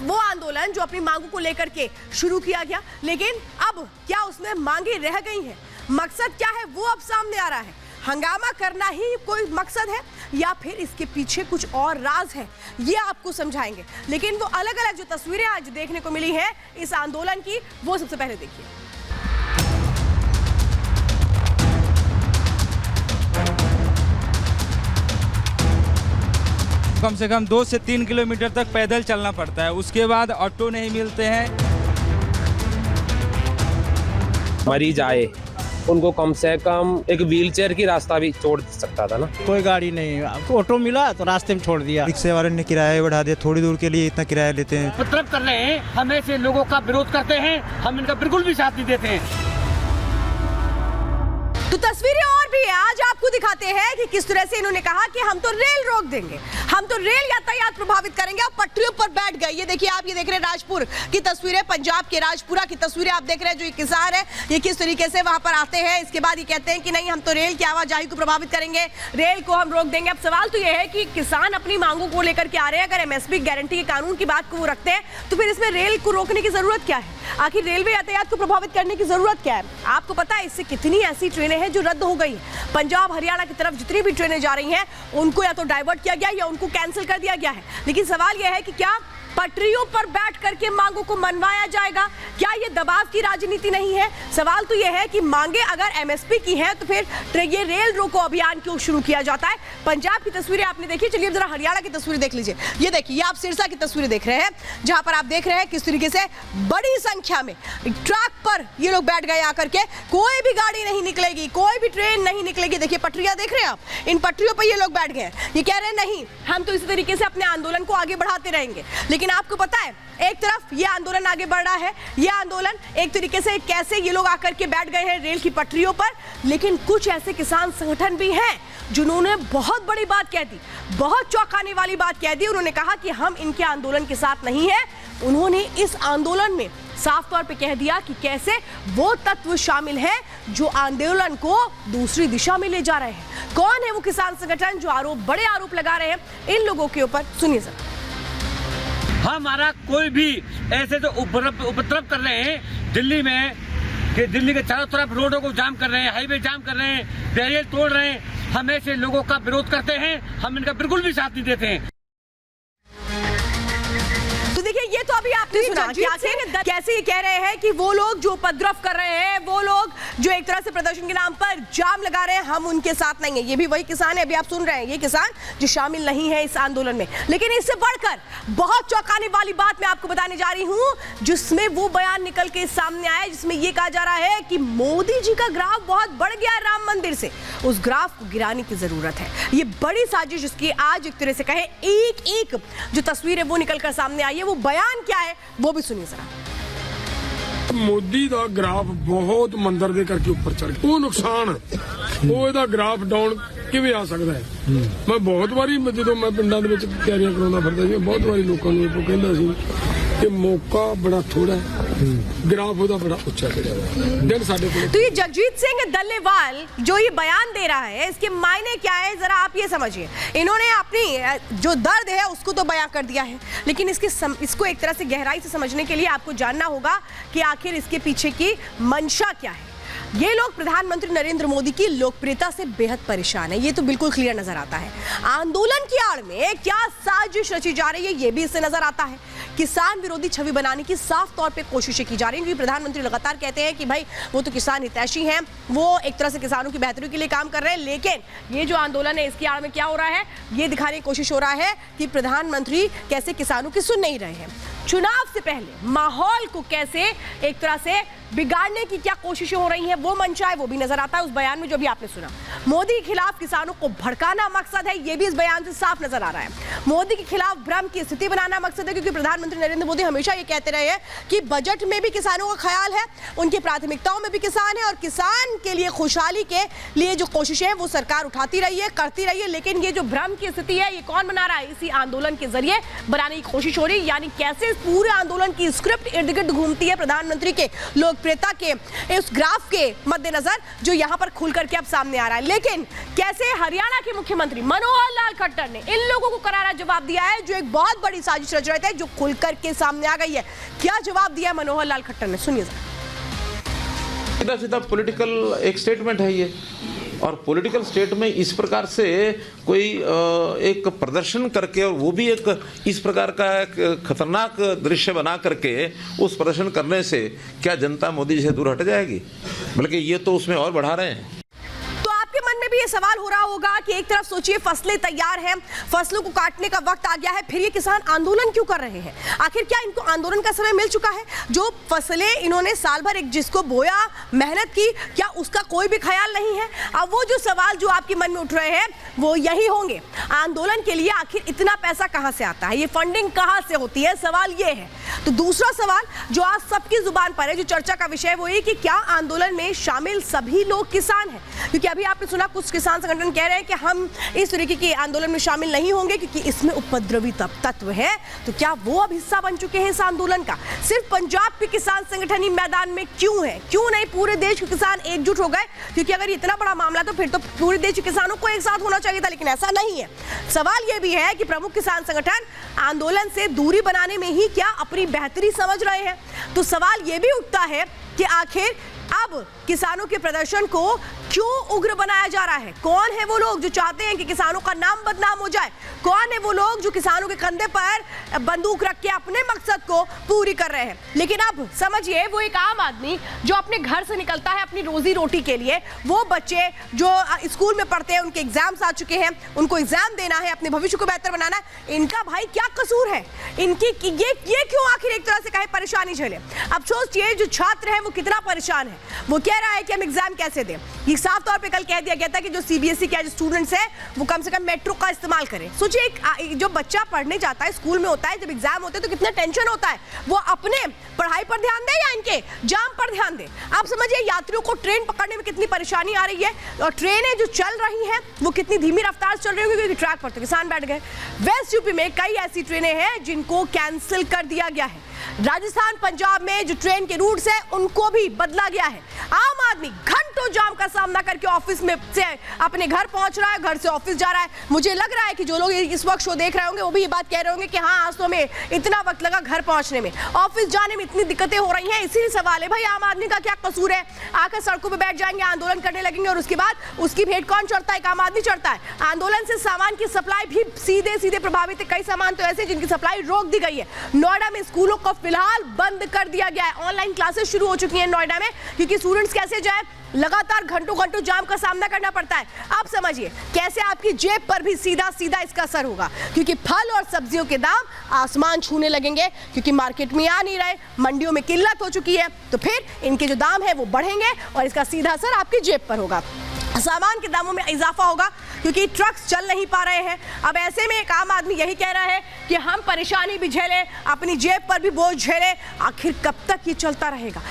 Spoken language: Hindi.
वो आंदोलन जो अपनी मांगों को लेकर के शुरू किया गया, लेकिन अब क्या उसमें मांगे रह गई हैं? मकसद क्या है वो अब सामने आ रहा है। हंगामा करना ही कोई मकसद है या फिर इसके पीछे कुछ और राज है, ये आपको समझाएंगे। लेकिन वो अलग अलग जो तस्वीरें आज देखने को मिली हैं इस आंदोलन की, वो सबसे पहले देखिए। कम से कम 2 से 3 किलोमीटर तक पैदल चलना पड़ता है, उसके बाद ऑटो नहीं मिलते हैं। मरीज आए उनको कम से कम एक व्हीलचेयर की रास्ता भी छोड़ सकता था ना। कोई गाड़ी नहीं, ऑटो मिला तो रास्ते में छोड़ दिया। रिक्शे वाले ने किराया बढ़ा दिया, थोड़ी दूर के लिए इतना किराया लेते हैं। उपद्रव कर रहे हैं, हम ऐसे लोगों का विरोध करते हैं, हम इनका बिल्कुल भी साथ नहीं देते हैं। तो तस्वीरें और भी है, आज आपको दिखाते हैं कि किस तरह से इन्होंने कहा कि हम तो रेल रोक देंगे, हम तो रेल यातायात प्रभावित करेंगे, और पटरियों पर बैठ गए। ये देखिए, आप ये देख रहे हैं राजपुर की तस्वीरें, पंजाब के राजपुरा की तस्वीरें आप देख रहे हैं। जो ये किसान है ये किस तरीके से वहां पर आते हैं, इसके बाद ये कहते हैं कि नहीं हम तो रेल की आवाजाही को प्रभावित करेंगे, रेल को हम रोक देंगे। अब सवाल तो ये है कि किसान अपनी मांगों को लेकर के आ रहे हैं, अगर एमएसपी गारंटी के कानून की बात को वो रखते हैं तो फिर इसमें रेल को रोकने की जरूरत क्या है? आखिर रेलवे यातायात को प्रभावित करने की जरूरत क्या है? आपको पता है इससे कितनी ऐसी ट्रेनें हैं जो रद्द हो गई। पंजाब हरियाणा की तरफ जितनी भी ट्रेनें जा रही हैं उनको या तो डाइवर्ट किया गया या उनको कैंसिल कर दिया गया है। लेकिन सवाल यह है कि क्या पटरियों पर बैठ करके मांगों को मनवाया जाएगा? क्या ये दबाव की राजनीति नहीं है? सवाल तो यह है कि मांगे अगर एमएसपी की है तो फिर ये रेल रोको अभियान क्यों शुरू किया जाता है? पंजाब की तस्वीरें आपने देखी, चलिए जरा हरियाणा की तस्वीरें देख लीजिए। ये देखिए, ये आप सिरसा की तस्वीरें देख रहे हैं, जहां पर आप देख रहे हैं किस तरीके से बड़ी संख्या में ट्रैक पर ये लोग बैठ गए आकर के। कोई भी गाड़ी नहीं निकलेगी, कोई भी ट्रेन नहीं निकलेगी। देखिए पटरियां देख रहे हैं आप, इन पटरियों पर ये लोग बैठ गए। ये कह रहे हैं नहीं हम तो इसी तरीके से अपने आंदोलन को आगे बढ़ाते रहेंगे। लेकिन आपको पता है एक तरफ ये आंदोलन आगे बढ़ रहा है, ये आंदोलन एक तरीके से कैसे ये लोग आकर के बैठ गए हैं रेल की पटरियों पर। लेकिन कुछ ऐसे किसान संगठन भी हैं जिन्होंने बहुत बड़ी बात कह दी, बहुत चौंकाने वाली बात कह दी। उन्होंने कहा कि हम इनके आंदोलन के साथ नहीं है। उन्होंने इस आंदोलन में साफ तौर पे कह दिया कि कैसे वो तत्व शामिल है जो आंदोलन को दूसरी दिशा में ले जा रहे हैं। कौन है वो किसान संगठन जो बड़े आरोप लगा रहे हैं इन लोगों के ऊपर? सुनिए जरा। हमारा कोई भी ऐसे जो उपद्रव कर रहे हैं दिल्ली में, कि दिल्ली के चारों तरफ रोडों को जाम कर रहे हैं, हाईवे जाम कर रहे हैं, बैरियर तोड़ रहे हैं, हम ऐसे लोगों का विरोध करते हैं, हम इनका बिल्कुल भी साथ नहीं देते हैं। तो देखिए, ये तो अभी आपने सुना कि आखिर कैसे ये कह रहे हैं कि वो लोग जो उपद्रव कर रहे हैं, वो लोग जो एक तरह से प्रदर्शन के नाम पर जाम लगा रहे हैं, हम उनके साथ नहीं है। ये भी वही किसान है, अभी आप सुन रहे हैं, ये किसान जो शामिल नहीं है इस आंदोलन में। लेकिन इससे बढ़कर बहुत चौंकाने वाली बात मैं आपको बताने जा रही हूं, जिसमें वो बयान निकल के सामने आया जिसमें ये कहा जा रहा है कि मोदी जी का ग्राफ बहुत बढ़ गया है राम मंदिर से, उस ग्राफ को गिराने की जरूरत है। ये बड़ी साजिश जिसकी आज एक तरह से कहे एक एक जो तस्वीर है वो निकलकर सामने आई है। वो बयान क्या है वो भी सुनिए जरा। मोदी ਦਾ ਗ੍ਰਾਫ ਬਹੁਤ ਮੰਦਰ ਦੇ ਕਰਕੇ ਉੱਪਰ ਚੜ ਗਿਆ, ਉਹ ਨੁਕਸਾਨ ਉਹ ਇਹਦਾ ਗ੍ਰਾਫ ਡਾਊਨ ਕਿਵੇਂ ਆ ਸਕਦਾ ਹੈ? ਮੈਂ ਬਹੁਤ ਵਾਰੀ ਜਦੋਂ ਮੈਂ ਪਿੰਡਾਂ ਦੇ ਵਿੱਚ ਤਿਆਰੀਆਂ ਕਰਾਉਂਦਾ ਫਿਰਦਾ ਸੀ, ਬਹੁਤ ਵਾਰੀ ਲੋਕਾਂ ਨੂੰ ਇਹ ਕਹਿੰਦਾ ਸੀ कि मौका बड़ा थोड़ा है, ग्राफ ਉਹਦਾ बड़ा ऊंचा चढ़ा हुआ है। दिन साढ़े को तो ये जगजीत सिंह डल्लेवाल जो ये बयान दे रहा है, इसके मायने क्या है जरा आप ये समझिए। इन्होंने अपनी जो दर्द है उसको तो बयां कर दिया है, लेकिन इसको एक तरह से गहराई से समझने के लिए आपको जानना होगा कि आखिर इसके पीछे की मंशा क्या है। ये लोग प्रधानमंत्री नरेंद्र मोदी की लोकप्रियता से बेहद परेशान है, ये तो बिल्कुल क्लियर नजर आता है। आंदोलन की आड़ में क्या साजिश रची जा रही है ये भी इससे नजर आता है। किसान विरोधी छवि बनाने की साफ तौर पे कोशिशें की जा रही हैं, क्योंकि प्रधानमंत्री लगातार कहते हैं कि भाई वो तो किसान हितैषी हैं, वो एक तरह से किसानों की बेहतरी के लिए काम कर रहे हैं। लेकिन ये जो आंदोलन है इसकी आड़ में क्या हो रहा है, ये दिखाने की कोशिश हो रहा है कि प्रधानमंत्री कैसे किसानों की सुन नहीं रहे हैं। चुनाव से पहले माहौल को कैसे एक तरह से बिगाड़ने की क्या कोशिशें हो रही हैं वो मंशा है, वो भी नजर आता है उस बयान में जो भी आपने सुना। मोदी के खिलाफ किसानों को भड़काना मकसद है, ये भी इस बयान से साफ नजर आ रहा है। मोदी के खिलाफ भ्रम की स्थिति बनाना मकसद है, क्योंकि प्रधानमंत्री नरेंद्र मोदी हमेशा ये कहते रहे हैं कि बजट में भी किसानों का ख्याल है, उनकी प्राथमिकताओं में भी किसान है, और किसान के लिए खुशहाली के लिए जो कोशिशें है वो सरकार उठाती रही है, करती रही है। लेकिन ये जो भ्रम की स्थिति है ये कौन बना रहा है? इसी आंदोलन के जरिए बनाने की कोशिश हो रही है। यानी कैसे पूरे आंदोलन की स्क्रिप्ट इर्द गिर्द घूमती है प्रधानमंत्री के लोकप्रियता के इस ग्राफ के मद्देनजर जो यहां पर खुल करके अब सामने आ रहा है। लेकिन कैसे हरियाणा के मुख्यमंत्री मनोहर लाल खट्टर ने इन लोगों को करारा जवाब दिया है जो एक बहुत बड़ी साजिश रच रहे थे, जो खुल करके सामने आ गई है। क्या जवाब दिया मनोहर लाल खट्टर ने, सुनिए। सीधा सीधा पॉलिटिकल एक स्टेटमेंट है ये, और पॉलिटिकल स्टेट में इस प्रकार से कोई एक प्रदर्शन करके, और वो भी एक इस प्रकार का एक खतरनाक दृश्य बना करके उस प्रदर्शन करने से क्या जनता मोदी जी से दूर हट जाएगी? बल्कि ये तो उसमें और बढ़ा रहे हैं। आपके मन में भी ये सवाल हो रहा होगा कि एक तरफ सोचिए फसलें तैयार हैं, फसलों को काटने का वक्त आ गया है, फिर ये किसान आंदोलन क्यों कर रहे हैं? आखिर क्या इनको आंदोलन का समय मिल चुका है? जो फसलें इन्होंने साल भर एक जिसको बोया, मेहनत की, क्या उसका कोई भी ख्याल नहीं है? अब वो जो सवाल जो आपके मन में उठ रहे हैं वो यही होंगे, आंदोलन के लिए आखिर इतना पैसा कहां से आता है, ये फंडिंग कहां से होती है, सवाल ये है। तो दूसरा सवाल जो आज सबकी जुबान पर है, जो चर्चा का विषय, वो ये कि क्या आंदोलन में शामिल सभी लोग किसान हैं? क्योंकि अभी आपने सुना कुछ किसान संगठन कह रहे हैं कि हम इस तरीके के आंदोलन में शामिल नहीं होंगे क्योंकि इसमें उपद्रवी तत्व है। तो क्या वो अब हिस्सा बन चुके हैं इस आंदोलन का? सिर्फ पंजाब के किसान संगठन ही मैदान में क्यों है? क्यों नहीं पूरे देश के किसान एकजुट हो गए? क्योंकि अगर इतना बड़ा मामला तो फिर तो पूरे देश के किसानों को एक साथ होना चाहिए था, लेकिन ऐसा नहीं है। सवाल यह भी है कि प्रमुख किसान संगठन आंदोलन से दूरी बनाने में ही क्या अपनी बेहतरी समझ रहे हैं? तो सवाल यह भी उठता है कि आखिर अब किसानों के प्रदर्शन को क्यों उग्र बनाया जा रहा है? कौन है वो लोग जो चाहते हैं कि किसानों का नाम बदनाम हो जाए? कौन है वो लोग जो किसानों के कंधे पर बंदूक रख के अपने मकसद को पूरी कर रहे हैं? लेकिन अब समझिए, वो एक आम आदमी जो अपने घर से निकलता है अपनी रोजी रोटी के लिए, वो बच्चे जो स्कूल में पढ़ते हैं, उनके एग्जाम्स आ चुके हैं, उनको एग्जाम देना है, अपने भविष्य को बेहतर बनाना है, इनका भाई क्या कसूर है? इनकी ये क्यों आखिर एक तरह से कहे परेशानी झेले? अब सोचिए जो छात्र है वो कितना परेशान है। वो कह रहा है कि हम एग्जाम कैसे दें। ये साफ तौर पे कल कह दिया गया था कि जो सीबीएसई के जो स्टूडेंट्स हैं वो कम से कम मेट्रो का इस्तेमाल करें। सोचिए जो बच्चा पढ़ने जाता है, स्कूल में होता है, जब एग्जाम होते हैं तो कितना टेंशन होता है। वो अपने पढ़ाई पर ध्यान दे या इनके जाम पर ध्यान दे? आप समझिए यात्रियों को ट्रेन पकड़ने में कितनी परेशानी आ रही है, और ट्रेनें जो चल रही हैं वो कितनी धीमी रफ्तार से चल रही होंगी क्योंकि ट्रैक पर तो किसान बैठ गए। वेस्ट यूपी में कई ऐसी ट्रेनें हैं जिनको कैंसिल कर दिया गया है। राजस्थान, पंजाब में जो ट्रेन के रूट्स है उनको भी बदला गया है। आम आदमी घंटों जाम का सामना करके ऑफिस में से अपने घर पहुंच रहा है, घर से ऑफिस जा रहा है। मुझे लग रहा है कि जो लोग इस वक्त शो देख रहे होंगे वो भी ये बात कह रहे होंगे कि हाँ, आज तो हमें इतना वक्त लगा घर पहुंचने में, ऑफिस जाने में इतनी दिक्कतें हो रही हैं। इसीलिए सवाल है भाई, आम आदमी का क्या कसूर है? आकर सड़कों पर बैठ जाएंगे, आंदोलन करने लगेंगे, और उसके बाद उसकी भेंट कौन चढ़ता है? आम आदमी चढ़ता है। आंदोलन से सामान की सप्लाई भी सीधे प्रभावित है। कई सामान तो ऐसे जिनकी सप्लाई रोक दी गई है। नोएडा में स्कूलों को फिलहाल बंद कर दिया गया है। ऑनलाइन क्लासेस शुरू हो चुकी हैं नोएडा में, क्योंकि स्टूडेंट्स कैसे जाए, लगातार घंटों जाम का सामना करना पड़ता है। आप समझिए कैसे आपकी जेब पर भी सीधा इसका असर होगा, क्योंकि फल और सब्जियों के दाम आसमान छूने लगेंगे, क्योंकि मार्केट में आ नहीं रहे, मंडियों में किल्लत हो चुकी है, तो फिर इनके जो दाम है वो बढ़ेंगे और इसका सीधा असर आपकी जेब पर होगा। सामान के दामों में इजाफा होगा क्योंकि ट्रक्स चल नहीं पा रहे हैं। अब ऐसे में एक आम आदमी यही कह रहा है कि हम परेशानी भी झेलें, अपनी जेब पर भी बोझ झेलें। आखिर कब तक ये चलता रहेगा?